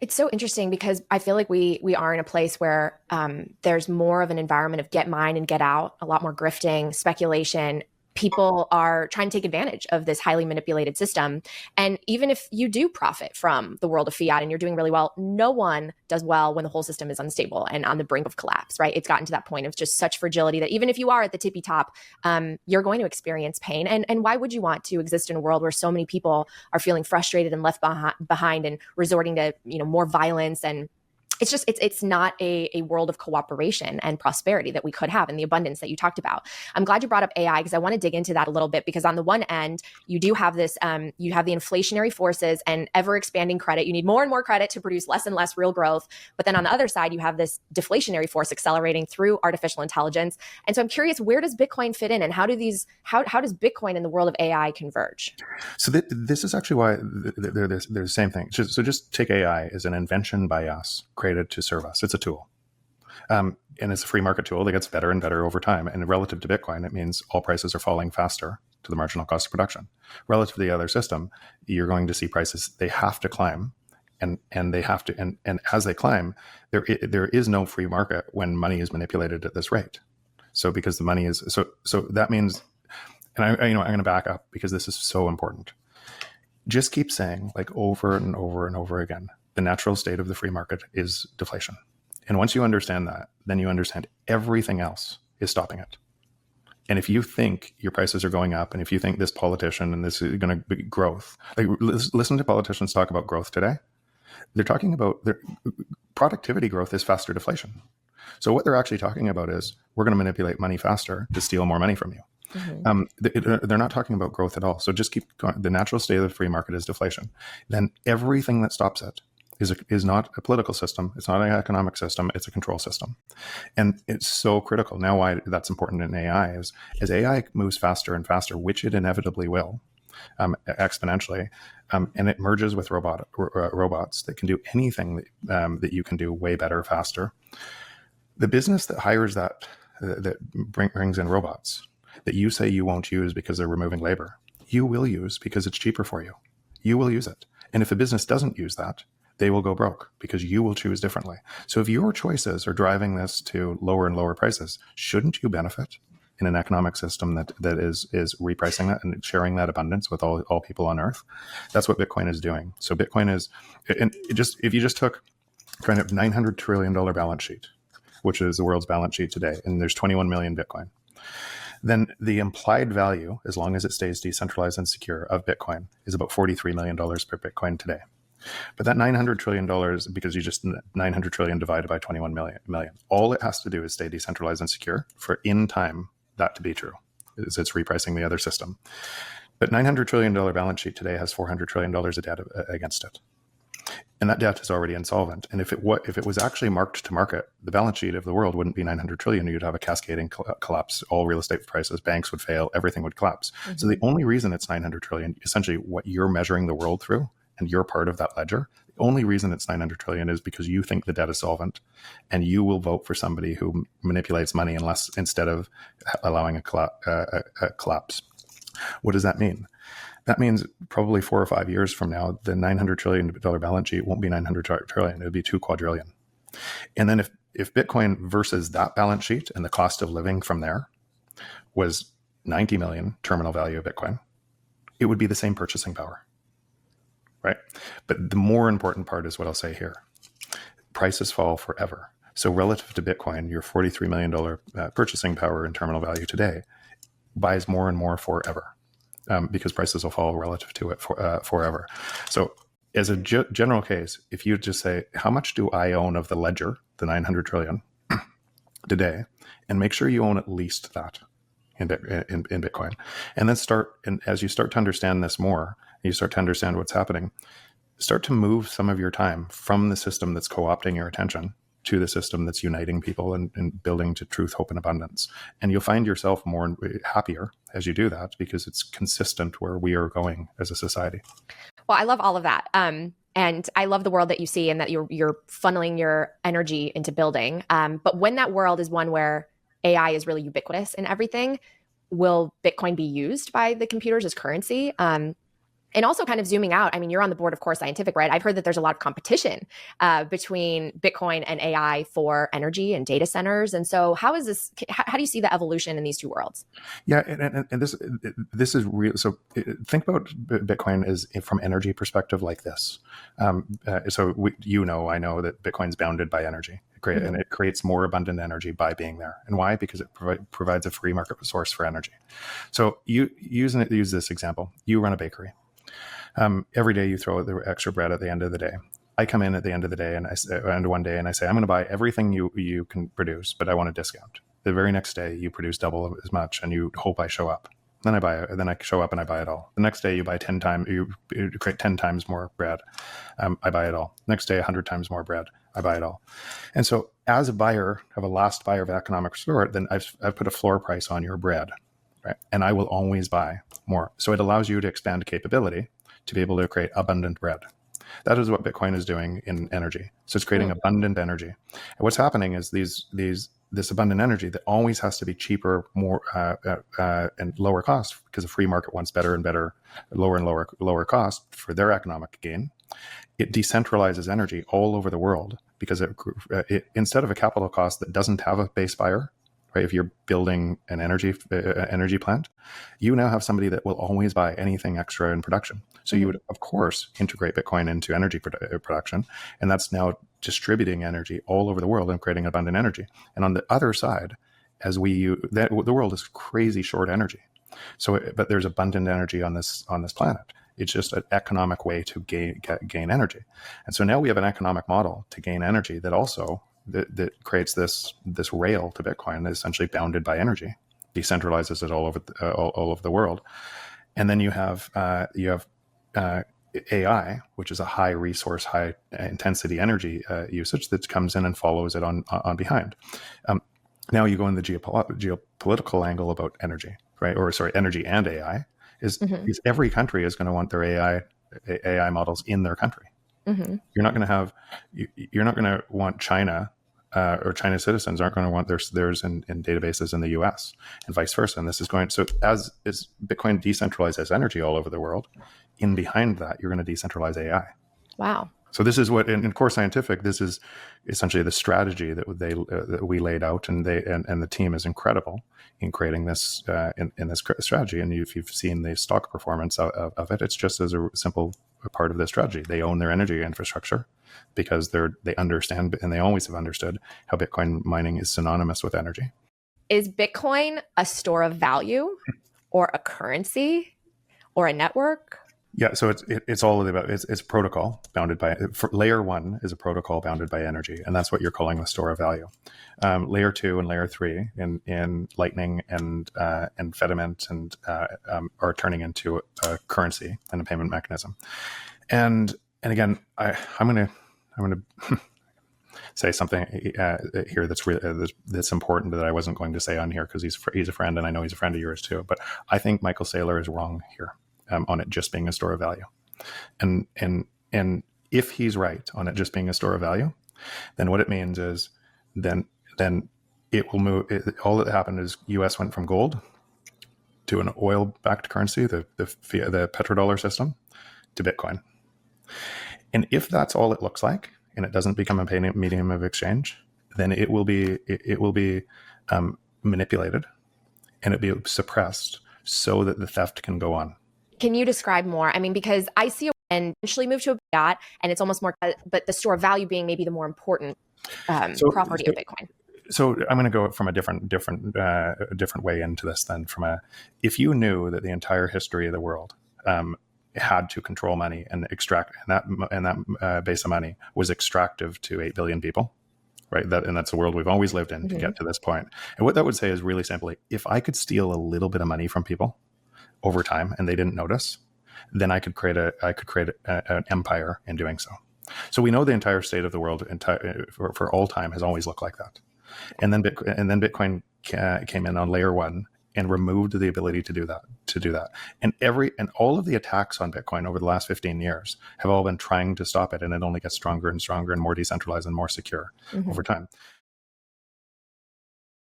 It's so interesting because I feel like we are in a place where there's more of an environment of get mine and get out, a lot more grifting, speculation. People are trying to take advantage of this highly manipulated system. And even if you do profit from the world of fiat and you're doing really well, no one does well when the whole system is unstable and on the brink of collapse, right? It's gotten to that point of just such fragility that even if you are at the tippy top, you're going to experience pain. And why would you want to exist in a world where so many people are feeling frustrated and left behind and resorting to more violence? And it's not a world of cooperation and prosperity that we could have, and the abundance that you talked about. I'm glad you brought up AI because I want to dig into that a little bit, because on the one end you do have this you have the inflationary forces and ever expanding credit. You need more and more credit to produce less and less real growth, but then on the other side you have this deflationary force accelerating through artificial intelligence. And so I'm curious, where does Bitcoin fit in, and how does Bitcoin and the world of AI converge? So this is actually why they're the same thing. So just take AI as an invention by us, created to serve us. It's a tool. And it's a free market tool that gets better and better over time. And relative to Bitcoin, it means all prices are falling faster to the marginal cost of production. Relative to the other system, you're going to see prices, they have to climb. And they have to, and as they climb, there is no free market when money is manipulated at this rate. So because the money is, so that means, and I'm going to back up because this is so important. Just keep saying, like, over and over and over again, the natural state of the free market is deflation. And once you understand that, then you understand everything else is stopping it. And if you think your prices are going up, and if you think this politician and this is going to be growth, like, listen to politicians talk about growth today. They're talking about their productivity growth is faster deflation. So what they're actually talking about is we're going to manipulate money faster to steal more money from you. Mm-hmm. They're not talking about growth at all. So just keep going. The natural state of the free market is deflation. Then everything that stops it is not a political system. It's not an economic system. It's a control system. And it's so critical. Now, why that's important in AI is as AI moves faster and faster, which it inevitably will, exponentially, and it merges with robots that can do anything that you can do way better, faster. The business that hires that brings in robots that you say you won't use because they're removing labor, you will use because it's cheaper for you. You will use it. And if a business doesn't use that, they will go broke because you will choose differently. So if your choices are driving this to lower and lower prices, shouldn't you benefit in an economic system that is repricing that and sharing that abundance with all people on earth? That's what Bitcoin is doing. So Bitcoin is, and if you just took kind of $900 trillion balance sheet, which is the world's balance sheet today, and there's 21 million Bitcoin, then the implied value, as long as it stays decentralized and secure, of Bitcoin is about $43 million per Bitcoin today. But that $900 trillion, because you just 900 trillion divided by 21 million, all it has to do is stay decentralized and secure for in time that to be true. It's repricing the other system. But $900 trillion balance sheet today has $400 trillion of debt against it. And that debt is already insolvent. And if it was actually marked to market, the balance sheet of the world wouldn't be 900 trillion. You'd have a cascading collapse. All real estate prices, banks would fail, everything would collapse. Mm-hmm. So the only reason it's 900 trillion, essentially what you're measuring the world through, and you're part of that ledger, the only reason it's 900 trillion is because you think the debt is solvent, and you will vote for somebody who manipulates money instead of allowing a collapse. What does that mean? That means probably 4 or 5 years from now, the $900 trillion balance sheet won't be 900 trillion. It would be 2 quadrillion. And then if Bitcoin versus that balance sheet and the cost of living from there was 90 million terminal value of Bitcoin, it would be the same purchasing power, right? But the more important part is what I'll say here. Prices fall forever. So relative to Bitcoin, your $43 million purchasing power in terminal value today buys more and more forever. Because prices will fall relative to it forever. So as a general case, if you just say, how much do I own of the ledger, the 900 trillion today, and make sure you own at least that in Bitcoin. And then and as you start to understand this more, you start to understand what's happening, start to move some of your time from the system that's co-opting your attention to the system that's uniting people and building to truth, hope, and abundance. And you'll find yourself more happier as you do that because it's consistent where we are going as a society. Well, I love all of that. And I love the world that you see and that you're funneling your energy into building. But when that world is one where AI is really ubiquitous in everything, will Bitcoin be used by the computers as currency? And also kind of zooming out, I mean, you're on the board of Core Scientific, right? I've heard that there's a lot of competition between Bitcoin and AI for energy and data centers. And so how do you see the evolution in these two worlds? Yeah, and this is real. So think about Bitcoin is from energy perspective like this. I know that Bitcoin's bounded by energy. And it creates more abundant energy by being there. And why? Because it provides a free market source for energy. So use this example. You run a bakery. Every day you throw the extra bread at the end of the day. I come in at the end of the day and one day and I say, I'm going to buy everything you can produce, but I want a discount. The very next day you produce double as much and you hope I show up. Then I buy it. Then I show up and I buy it all. The next day you buy 10 times, you create 10 times more bread. I buy it all. Next day, 100 times more bread. I buy it all. And so as a buyer of a last buyer of economic sport, then I've put a floor price on your bread, right? And I will always buy more. So it allows you to expand capability to be able to create abundant bread. That is what Bitcoin is doing in energy. So it's creating abundant energy. And what's happening is this abundant energy that always has to be cheaper, more and lower cost, because the free market wants better and better, lower and lower cost for their economic gain. It decentralizes energy all over the world because it instead of a capital cost that doesn't have a base buyer, right? If you're building an energy plant, you now have somebody that will always buy anything extra in production. So you would, of course, integrate Bitcoin into energy production, and that's now distributing energy all over the world and creating abundant energy. And on the other side, the world is crazy short energy. But there's abundant energy on this planet. It's just an economic way to gain energy. And so now we have an economic model to gain energy that also that creates this rail to Bitcoin that is essentially bounded by energy, decentralizes it all over the world. And then you have AI, which is a high resource, high intensity energy usage that comes in and follows it on behind. Now you go in the geopolitical angle about energy, right? Or sorry, energy and AI is every country is going to want their AI models in their country. You're not going to want China or China's citizens aren't going to want theirs in databases in the US and vice versa. And this is going, so as Bitcoin decentralizes energy all over the world, in behind that, you're going to decentralize AI. Wow. So this is what in Core Scientific, this is essentially the strategy that we laid out, and the team is incredible in creating this in this strategy. And if you've seen the stock performance of it, it's just as a simple part of the strategy. They own their energy infrastructure because they understand, and they always have understood, how Bitcoin mining is synonymous with energy. Is Bitcoin a store of value or a currency or a network? Yeah, so it's all about it's protocol bounded by layer 1 is a protocol bounded by energy, and that's what you're calling the store of value. Layer 2 and layer 3 in Lightning and Fediment and are turning into a currency and a payment mechanism. And again, I'm gonna say something here that's important that I wasn't going to say on here because he's a friend, and I know he's a friend of yours too. But I think Michael Saylor is wrong here. On it just being a store of value, and if he's right on it just being a store of value, then what it means is then it will move. All that happened is U.S. went from gold to an oil-backed currency, the petrodollar system, to Bitcoin. And if that's all it looks like, and it doesn't become a payment medium of exchange, then it will be manipulated, and it'll be suppressed so that the theft can go on. Can you describe more? I mean, because I see and eventually move to a fiat, and it's almost more, but the store of value being maybe the more important property of Bitcoin. So I'm going to go from a different way into this then. If you knew that the entire history of the world had to control money and extract, and that base of money was extractive to 8 billion people, right? And that's the world we've always lived in to get to this point. And what that would say is really simply, if I could steal a little bit of money from people over time and they didn't notice, then I could create an empire in doing so. So we know the entire state of the world for all time has always looked like that. And then Bitcoin came in on layer 1 and removed the ability to do that. And all of the attacks on Bitcoin over the last 15 years have all been trying to stop it, and it only gets stronger and stronger and more decentralized and more secure over time.